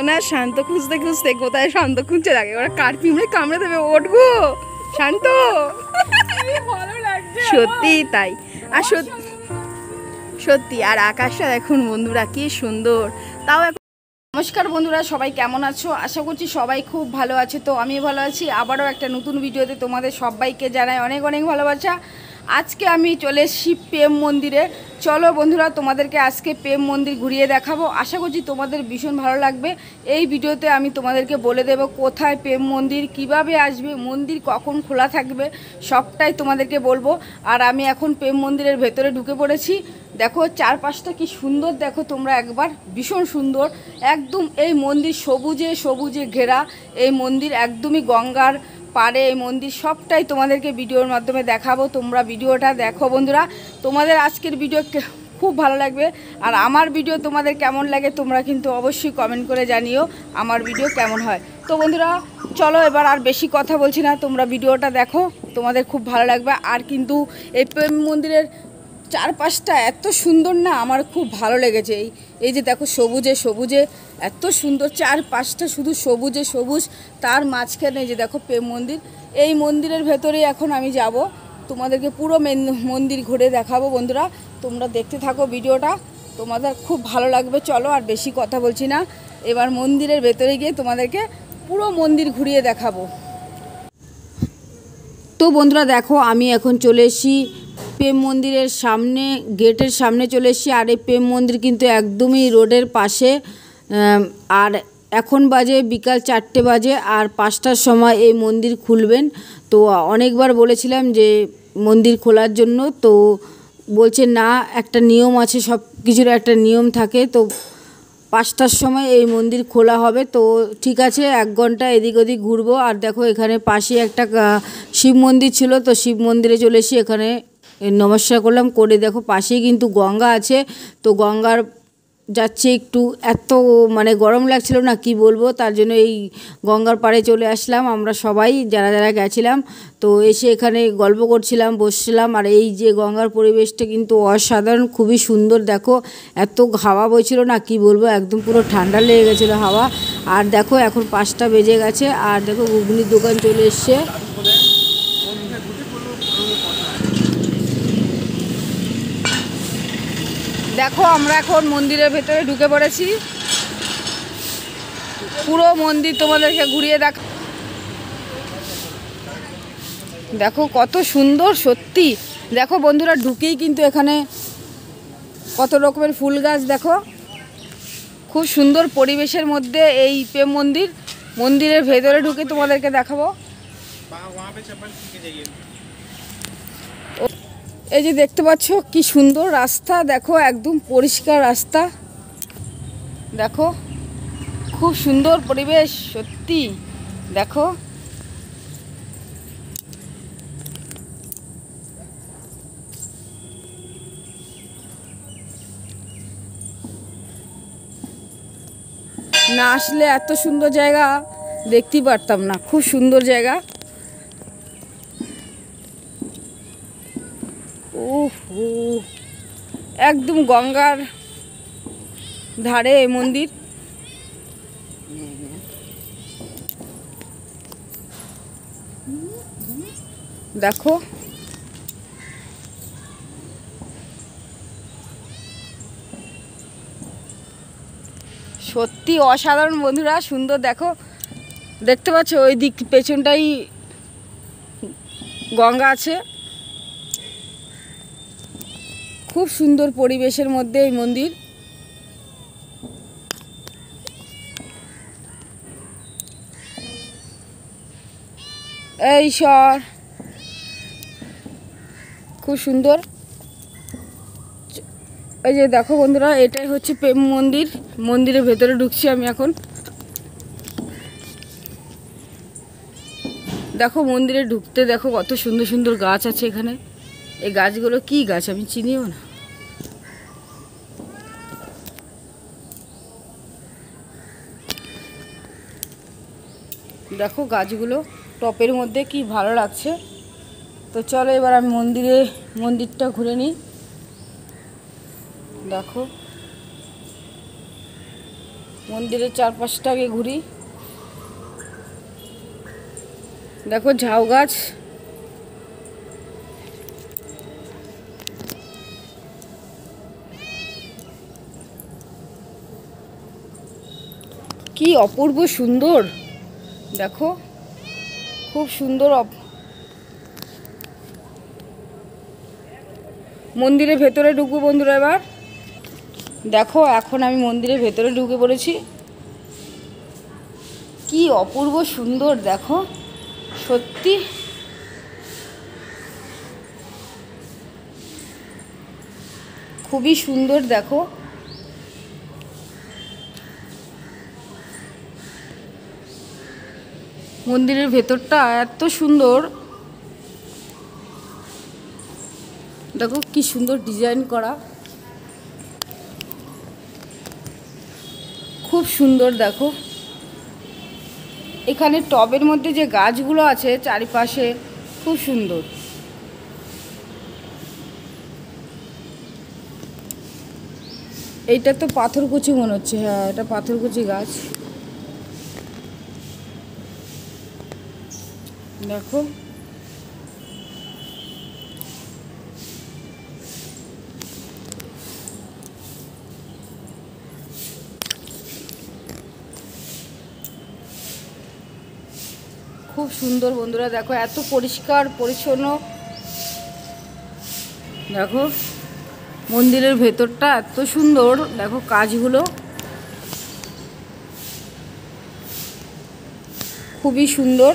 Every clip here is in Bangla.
না শান্ত খুঁজতে খুঁজতে কোথায় শান্ত খুঁজছে লাগে, ওরা কার পিঁমড়ে কামড়ে দেবে, ওঠবো শান্ত। সত্যি তাই। আর সত্যি আর আকাশটা দেখুন বন্ধুরা কি সুন্দর। তাও নমস্কার বন্ধুরা, সবাই কেমন আছো? আশা করছি সবাই খুব ভালো আছে। তো আমি ভালো আছি। আবারও একটা নতুন ভিডিওতে তোমাদের সবাইকে জানাই অনেক অনেক ভালোবাসা। আজকে আমি চলে এসেছি প্রেম মন্দিরে। চলো বন্ধুরা, তোমাদেরকে আজকে প্রেম মন্দির ঘুরিয়ে দেখাবো। আশা করছি তোমাদের ভীষণ ভালো লাগবে। এই ভিডিওতে আমি তোমাদেরকে বলে দেব কোথায় প্রেম মন্দির, কিভাবে আসবে, মন্দির কখন খোলা থাকবে, সবটাই তোমাদেরকে বলবো। আর আমি এখন প্রেম মন্দিরের ভেতরে ঢুকে পড়েছি। দেখো চারপাশটা কি সুন্দর, দেখো তোমরা একবার, ভীষণ সুন্দর একদম। এই মন্দির সবুজে সবুজে ঘেরা। এই মন্দির একদমই গঙ্গার পারে এই মন্দির, সবটাই তোমাদেরকে ভিডিওর মাধ্যমে দেখাবো। তোমরা ভিডিওটা দেখো বন্ধুরা, তোমাদের আজকের ভিডিও খুব ভালো লাগবে। আর আমার ভিডিও তোমাদের কেমন লাগে তোমরা কিন্তু অবশ্যই কমেন্ট করে জানিও আমার ভিডিও কেমন হয়। তো বন্ধুরা চলো, এবার আর বেশি কথা বলছি না, তোমরা ভিডিওটা দেখো, তোমাদের খুব ভালো লাগবে। আর কিন্তু এই প্রেম মন্দিরের চারপাশটা এত সুন্দর না, আমার খুব ভালো লেগেছে। এই যে দেখো সবুজে সবুজে এত সুন্দর, চারপাশটা শুধু সবুজে সবুজ, তার মাঝখানে যে দেখো প্রেম মন্দির। এই মন্দিরের ভেতরেই এখন আমি যাব, তোমাদেরকে পুরো মন্দির ঘুরে দেখাবো। বন্ধুরা তোমরা দেখতে থাকো ভিডিওটা, তোমাদের খুব ভালো লাগবে। চলো আর বেশি কথা বলছি না, এবার মন্দিরের ভেতরে গিয়ে তোমাদেরকে পুরো মন্দির ঘুরিয়ে দেখাবো। তো বন্ধুরা দেখো, আমি এখন চলে এসেছি প্রেম মন্দিরের সামনে, গেটের সামনে চলে এসেছি। আর এই প্রেম মন্দির কিন্তু একদমই রোডের পাশে। আর এখন বাজে বিকাল 4টে বাজে, আর 5টার সময় এই মন্দির খুলবেন। তো অনেকবার বলেছিলাম যে মন্দির খোলার জন্য, তো বলছে না, একটা নিয়ম আছে, সব কিছুর একটা নিয়ম থাকে। তো 5টার সময় এই মন্দির খোলা হবে। তো ঠিক আছে, 1 ঘন্টা এদিক ওদিক ঘুরবো। আর দেখো এখানে পাশে একটা শিব মন্দির ছিল, তো শিব মন্দিরে চলে এসেছি, এখানে নমস্কার করলাম, করে দেখো পাশেই কিন্তু গঙ্গা আছে। তো গঙ্গার যাচ্ছে একটু, এত মানে গরম লাগছিল না কি বলবো, তার জন্য এই গঙ্গার পাড়ে চলে আসলাম আমরা সবাই যারা যারা গেছিলাম। তো এসে এখানে গল্প করছিলাম, বসছিলাম। আর এই যে গঙ্গার পরিবেশটা কিন্তু অসাধারণ, খুবই সুন্দর। দেখো এত হাওয়া বইছিল না কি বলবো, একদম পুরো ঠান্ডা লেগে গেছিলো হাওয়া। আর দেখো এখন 5টা বেজে গেছে, আর দেখো ঘুগনির দোকান চলে এসছে। দেখো আমরা এখন মন্দিরের ভেতরে ঢুকে পড়েছি, পুরো মন্দির তোমাদেরকে ঘুরিয়ে দেখো কত সুন্দর সত্যি। দেখো বন্ধুরা ঢুকেই কিন্তু এখানে কত রকমের ফুল গাছ, দেখো খুব সুন্দর পরিবেশের মধ্যে এই প্রেম মন্দির। মন্দিরের ভেতরে ঢুকে তোমাদেরকে দেখাবো। এই যে দেখতে পাচ্ছ কি সুন্দর রাস্তা, দেখো একদম পরিষ্কার রাস্তা, দেখো খুব সুন্দর পরিবেশ সত্যি। দেখো না আসলে এত সুন্দর জায়গা দেখতেই পারতাম না, খুব সুন্দর জায়গা। একদম গঙ্গার ধারে এই মন্দির। দেখো সত্যি অসাধারণ বন্ধুরা, সুন্দর। দেখো দেখতে পাচ্ছ ওই দিক পেছনটাই গঙ্গা আছে, খুব সুন্দর পরিবেশের মধ্যে এই মন্দির। এই সর খুব সুন্দর। এই যে দেখো বন্ধুরা, এটাই হচ্ছে প্রেম মন্দির। মন্দিরের ভেতরে ঢুকছি আমি এখন। দেখো মন্দিরে ঢুকতে দেখো কত সুন্দর সুন্দর গাছ আছে এখানে। এই গাছগুলো কি গাছ আমি চিনিও না। দেখো গাছগুলো টপের মধ্যে কি ভালো লাগছে। তো চলো এবার আমি মন্দিরটা ঘুরে নিই। দেখো মন্দিরের চারপাশটা আগে ঘুরি। দেখো ঝাউ গাছ, কি অপূর্ব সুন্দর, দেখো খুব সুন্দর। মন্দিরের ভেতরে ঢুকবো বন্ধুরা। এবার দেখো এখন আমি মন্দিরের ভেতরে ঢুকে পড়েছি। কি অপূর্ব সুন্দর, দেখো সত্যি খুবই সুন্দর। দেখো মন্দিরের ভেতরটা এত সুন্দর, দেখো কি সুন্দর ডিজাইন করা, খুব সুন্দর। দেখো এখানে টবের মধ্যে যে গাছগুলো আছে চারিপাশে খুব সুন্দর। এইটা তো পাথরকুচি মনে হচ্ছে, হ্যাঁ এটা পাথরকুচি গাছ। দেখো খুব সুন্দর বন্ধুরা, দেখো এত পরিষ্কার পরিচ্ছন্ন। দেখো মন্দিরের ভেতরটা এত সুন্দর, দেখো কাজগুলো খুবই সুন্দর।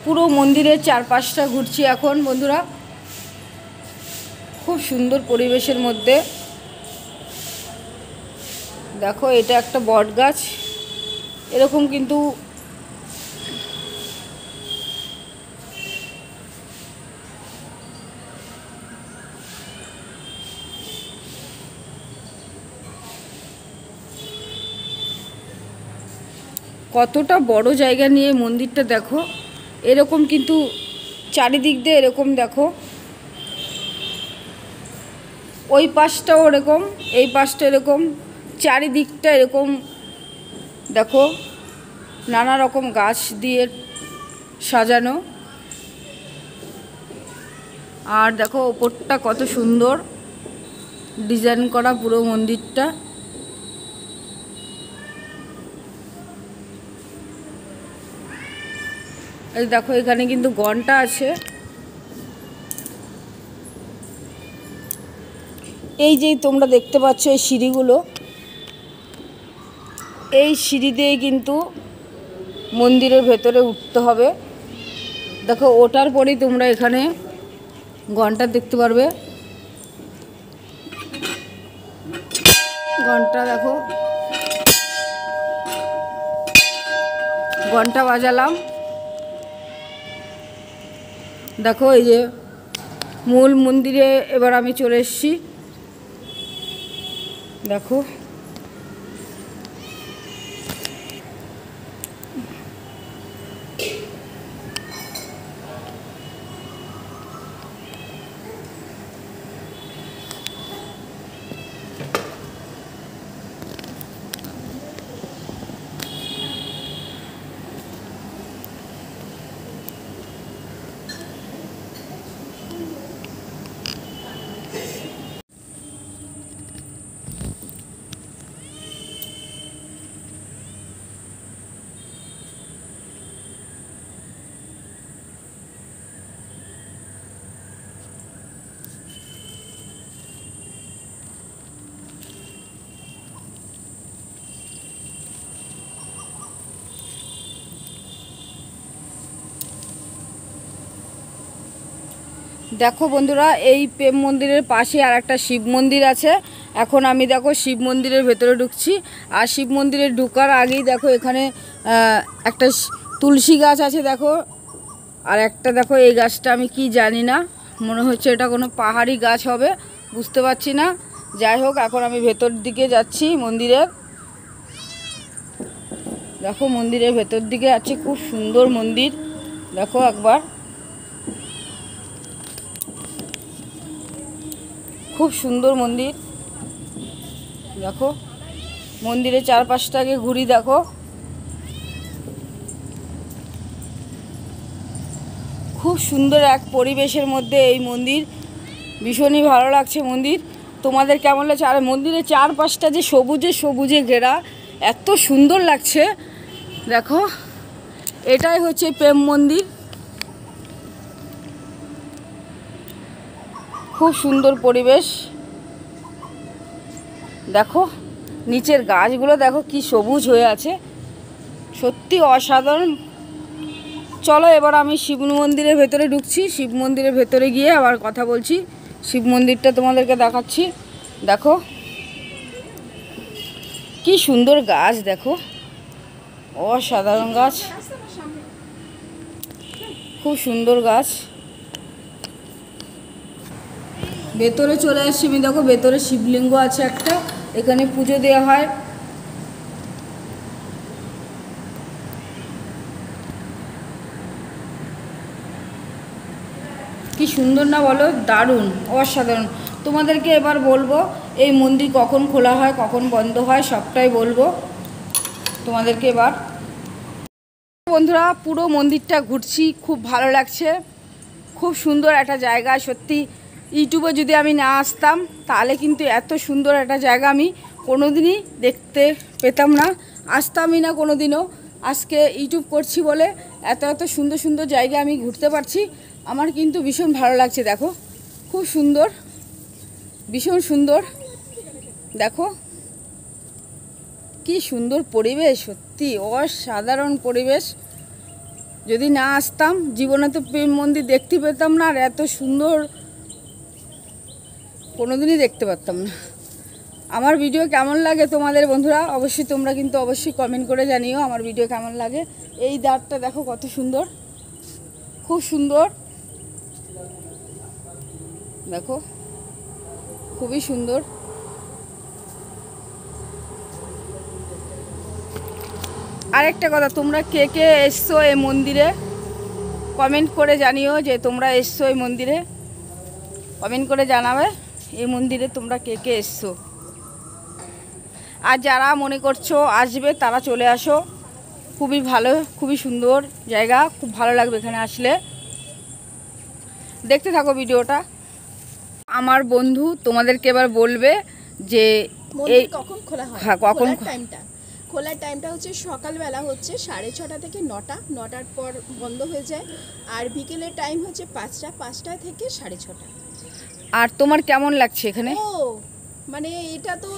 পুরো মন্দিরের চারপাশটা ঘুরছি এখন বন্ধুরা, খুব সুন্দর পরিবেশের মধ্যে। দেখো এটা একটা বট গাছ, এরকম কিন্তু কতটা বড় জায়গা নিয়ে মন্দিরটা, দেখো এরকম কিন্তু চারিদিক দিয়ে এরকম, দেখো ওই পাশটাও এরকম, এই পাশটা এরকম, চারিদিকটা এরকম। দেখো নানা রকম গাছ দিয়ে সাজানো, আর দেখো ওপরটা কত সুন্দর ডিজাইন করা পুরো মন্দিরটা। এই দেখো এখানে কিন্তু ঘন্টা আছে। এই যে তোমরা দেখতে পাচ্ছ এই সিঁড়িগুলো, এই সিঁড়ি দিয়ে কিন্তু মন্দিরের ভেতরে উঠতে হবে। দেখো ওঠার পরেই তোমরা এখানে ঘন্টা দেখতে পারবে। ঘন্টা দেখো, ঘন্টা বাজালাম। দেখো এই যে মূল মন্দিরে এবার আমি চলে এসেছি। দেখো দেখো বন্ধুরা, এই প্রেম মন্দিরের পাশে আর একটা শিব মন্দির আছে। এখন আমি দেখো শিব মন্দিরের ভেতরে ঢুকছি। আর শিব মন্দিরে ঢুকার আগেই দেখো এখানে একটা তুলসী গাছ আছে দেখো। আর একটা দেখো এই গাছটা আমি কি জানি না, মনে হচ্ছে এটা কোনো পাহাড়ি গাছ হবে, বুঝতে পারছি না। যাই হোক এখন আমি ভেতর দিকে যাচ্ছি মন্দিরের। দেখো মন্দিরের ভেতর দিকে আছে, খুব সুন্দর মন্দির। দেখো একবার খুব সুন্দর মন্দির। দেখো মন্দিরের চারপাশটাকে ঘুরি, দেখো খুব সুন্দর এক পরিবেশের মধ্যে এই মন্দির, ভীষণই ভালো লাগছে মন্দির। তোমাদের কেমন লাগছে? আর মন্দিরের চারপাশটা যে সবুজে সবুজে ঘেরা, এত সুন্দর লাগছে। দেখো এটাই হচ্ছে প্রেম মন্দির, খুব সুন্দর পরিবেশ। দেখো নিচের গাছগুলো দেখো কি সবুজ হয়ে আছে, সত্যি অসাধারণ। চলো এবার আমি শিব মন্দিরের ভেতরে ঢুকছি, শিব মন্দিরের ভেতরে গিয়ে আবার কথা বলছি। শিব মন্দিরটা তোমাদেরকে দেখাচ্ছি। দেখো কি সুন্দর গাছ, দেখো অসাধারণ গাছ, খুব সুন্দর গাছ। ভেতরে চলে আসছি আমি। দেখো ভেতরে শিবলিঙ্গ আছে একটা, এখানে পুজো দেওয়া হয়। কি সুন্দর না বলো, দারুণ অসাধারণ। তোমাদেরকে এবার বলবো এই মন্দির কখন খোলা হয় কখন বন্ধ হয় সবটাই বলবো তোমাদেরকে এবার। বন্ধুরা পুরো মন্দিরটা ঘুরছি, খুব ভালো লাগছে, খুব সুন্দর একটা জায়গা। সত্যি ইউটিউবে যদি আমি না আসতাম তাহলে কিন্তু এত সুন্দর একটা জায়গা আমি কোনোদিনই দেখতে পেতাম না, আসতামই না কোনোদিনও। আজকে ইউটিউব করছি বলে এত এত সুন্দর সুন্দর জায়গা আমি ঘুরতে পারছি, আমার কিন্তু ভীষণ ভালো লাগছে। দেখো খুব সুন্দর, ভীষণ সুন্দর। দেখো কি সুন্দর পরিবেশ, সত্যি অসাধারণ পরিবেশ। যদি না আসতাম জীবনে তো প্রেম মন্দির দেখতে পেতাম না, আর এত সুন্দর কোনোদিনই দেখতে পারতাম না। আমার ভিডিও কেমন লাগে তোমাদের বন্ধুরা অবশ্যই তোমরা কিন্তু অবশ্যই কমেন্ট করে জানিও আমার ভিডিও কেমন লাগে। এই দ্বারটা দেখো কত সুন্দর, খুব সুন্দর। দেখো খুবই সুন্দর। আরেকটা কথা, তোমরা কে কে এসছো এই মন্দিরে কমেন্ট করে জানিও যে তোমরা এসছো এই মন্দিরে, কমেন্ট করে জানাবে এই মন্দিরে তোমরা কে কে এসছো। আর যারা মনে করছো আসবে তারা চলে আসো, খুবই ভালো, খুবই সুন্দর জায়গা, খুব ভালো লাগবে এখানে আসলে। দেখতে থাকো ভিডিওটা। আমার বন্ধু তোমাদেরকে এবার বলবে যে এই কখন খোলা হয়। হ্যাঁ কখন খোলার টাইমটা হচ্ছে সকালবেলা হচ্ছে 6:30 থেকে 9টা, 9টার পর বন্ধ হয়ে যায়। আর বিকেলের টাইম হচ্ছে 5টা থেকে 6:30। আর তোমার কেমন লাগছে এখানে? ও মানে এটা তো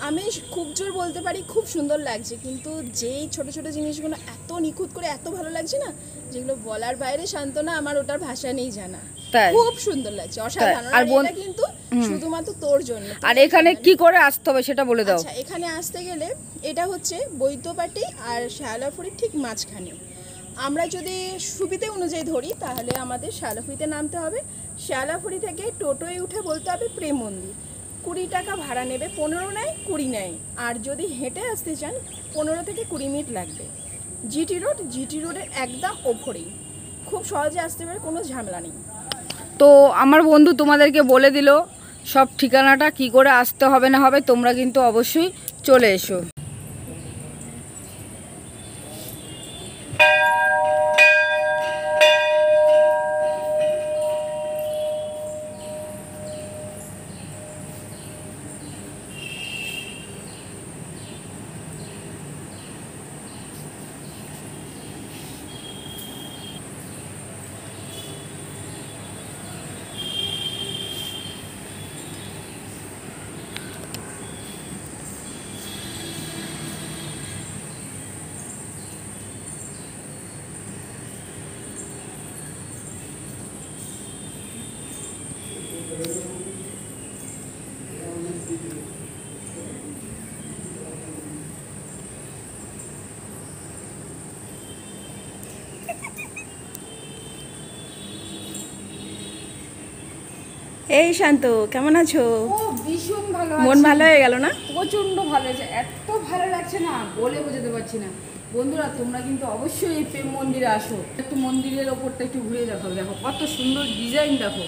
আমি খুব জোর বলতে পারি, খুব সুন্দর লাগছে। কিন্তু যেই ছোট ছোট জিনিসগুলো এত নিখুঁত করে এত ভালো লাগছে না, যেগুলো বলার বাইরে শান্তনা, আমার ওটার ভাষা নেই জানা। খুব সুন্দর লাগছে, অসাধারণ। আর এটা কিন্তু শুধুমাত্র তোর জন্য। আর এখানে কি করে আসতে হবে সেটা বলে দাও। আচ্ছা, এখানে আসতে গেলে এটা হচ্ছে বৈদ্যবাটি আর শায়লাফুরির ঠিক মাঝখানে। আমরা যদি সুবিধে অনুযায়ী ধরি তাহলে আমাদের শায়লাফুরিতে নামতে হবে। শায়লাফুরি থেকে টোটোয় উঠে বলতে হবে প্রেম মন্দির। 20 টাকা ভাড়া নেবে, 15 নেয় 20 নেয়। আর যদি হেঁটে আসতে চান 15 থেকে 20 মিনিট লাগবে। জিটি রোডের একদম ওপরেই, খুব সহজে আসতে পারে, কোনো ঝামেলা নেই। তো আমার বন্ধু তোমাদেরকে বলে দিল সব ঠিকানাটা, কি করে আসতে হবে না হবে, তোমরা কিন্তু অবশ্যই চলে এসো। এই শান্ত, কেমন আছো? ও ভীষণ ভালো, মন ভালো হয়ে গেল না? প্রচণ্ড ভালো হয়েছে, এত ভালো লাগছে না বলে বোঝাতে পারছি না। বন্ধুরা তোমরা কিন্তু অবশ্যই এই প্রেম মন্দিরে আসো, একটু মন্দিরের ওপরটা একটু ঘুরে দেখো। দেখো কত সুন্দর ডিজাইন, দেখো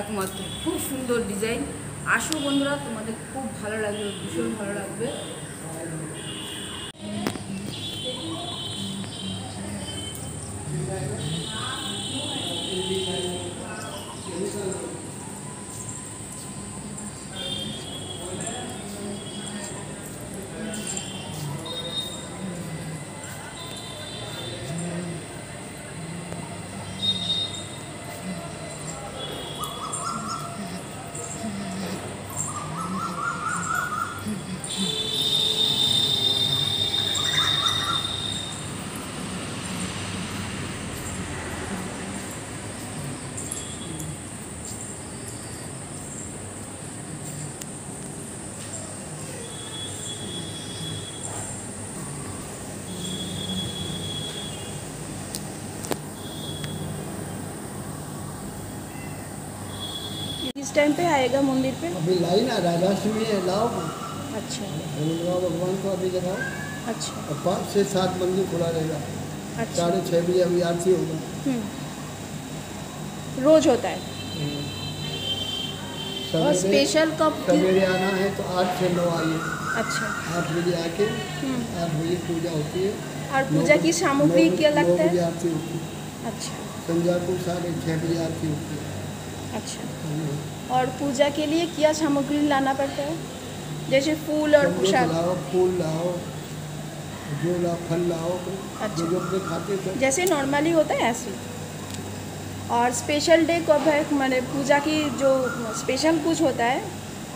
একমাত্র খুব সুন্দর ডিজাইন, আসো বন্ধুরা, তোমাদের খুব ভালো লাগবে, ভীষণ ভালো লাগবে। किस टाइम पे आएगा मंदिर पे? अभी लाई ना राधाष्टमी है, लाओ अच्छा रविंद्र भगवान को अभी लगाओ। अच्छा और 5 से 7 मंदिर खुला रहेगा। अच्छा 6:30 बजे अभी आरती होगा। रोज होता है। और सवेरे स्पेशल कब? सवेरे आना है तो 8 से 9 आइए। अच्छा 8 बजे आके 8 बजे पूजा होती है। और पूजा की सामग्री क्या लगता 9 बजे है? आरती होती है। अच्छा संध्या को 6:30 बजे आरती होती है। अच्छा और पूजा के लिए क्या सामग्री लाना पड़ता है? जैसे फूल और सब लोग प्रसाद। लाओ, फूल लाओ, जो लाओ, फल लाओ, अच्छा। जो अपने खाते थे। जैसे नॉर्मली होता है ऐसे। और स्पेशल डे कब है? मैंने पूजा की जो स्पेशल कुछ होता है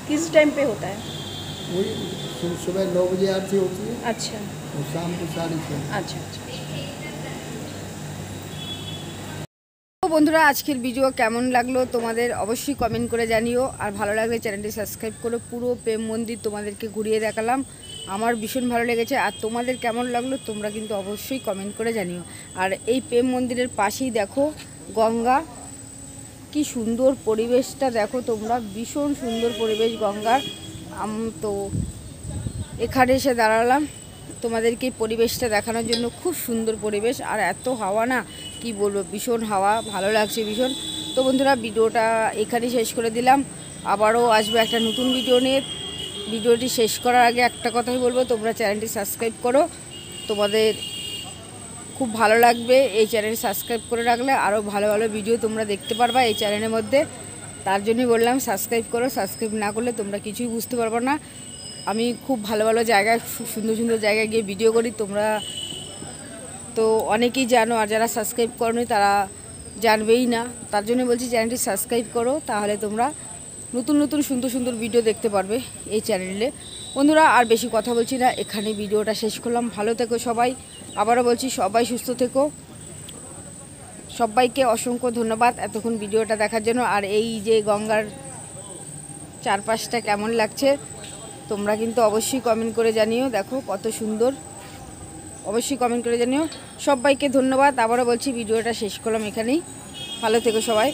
किस टाइम पे होता है? वही सुबह 9 बजे आरती होती है अच्छा और शाम को 6:30। अच्छा अच्छा তো বন্ধুরা, আজকের ভিডিও কেমন লাগলো তোমাদের অবশ্যই কমেন্ট করে জানিও। আর ভালো লাগলে চ্যানেলটি সাবস্ক্রাইব করো। পুরো প্রেম মন্দির তোমাদেরকে ঘুরিয়ে দেখালাম, আমার ভীষণ ভালো লেগেছে। আর তোমাদের কেমন লাগলো তোমরা কিন্তু অবশ্যই কমেন্ট করে জানিও। আর এই প্রেম মন্দিরের পাশেই দেখো গঙ্গা, কি সুন্দর পরিবেশটা দেখো তোমরা, ভীষণ সুন্দর পরিবেশ গঙ্গার। তো এখানে এসে দাঁড়ালাম তোমাদেরকে পরিবেশটা দেখানোর জন্য। খুব সুন্দর পরিবেশ আর এত হাওয়া না, কি বলবো, ভীষণ হাওয়া, ভালো লাগছে ভীষণ। তো বন্ধুরা, ভিডিওটা এখানেই শেষ করে দিলাম। আবারও আসবে একটা নতুন ভিডিও নিয়ে। ভিডিওটি শেষ করার আগে একটা কথাই বলবো, তোমরা চ্যানেলটি সাবস্ক্রাইব করো। তোমাদের খুব ভালো লাগবে এই চ্যানেলটি সাবস্ক্রাইব করে রাখলে, আরও ভালো ভালো ভিডিও তোমরা দেখতে পারবা এই চ্যানেলের মধ্যে। তার জন্যই বললাম সাবস্ক্রাইব করো। সাবস্ক্রাইব না করলে তোমরা কিছুই বুঝতে পারবে না। আমি খুব ভালো ভালো জায়গায়, সুন্দর সুন্দর জায়গায় গিয়ে ভিডিও করি, তোমরা তো অনেকেই জানো। আর যারা সাবস্ক্রাইব করোনি তারা জানবেই না। তার জন্য বলছি চ্যানেলটি সাবস্ক্রাইব করো, তাহলে তোমরা নতুন নতুন সুন্দর সুন্দর ভিডিও দেখতে পারবে এই চ্যানেলে। বন্ধুরা, আর বেশি কথা বলছি না, এখানে ভিডিওটা শেষ করলাম। ভালো থেকো সবাই, আবারও বলছি সবাই সুস্থ থেকো। সবাইকে অসংখ্য ধন্যবাদ এতক্ষণ ভিডিওটা দেখার জন্য। আর এই যে গঙ্গার চারপাশটা কেমন লাগছে তোমরা কিন্তু অবশ্যই কমেন্ট করে জানিও। দেখো কত সুন্দর, অবশ্যই কমেন্ট করে জানিও। সবাইকে ধন্যবাদ। আবারও বলছি ভিডিওটা শেষ করলাম এখানেই। ভালো থেকো সবাই।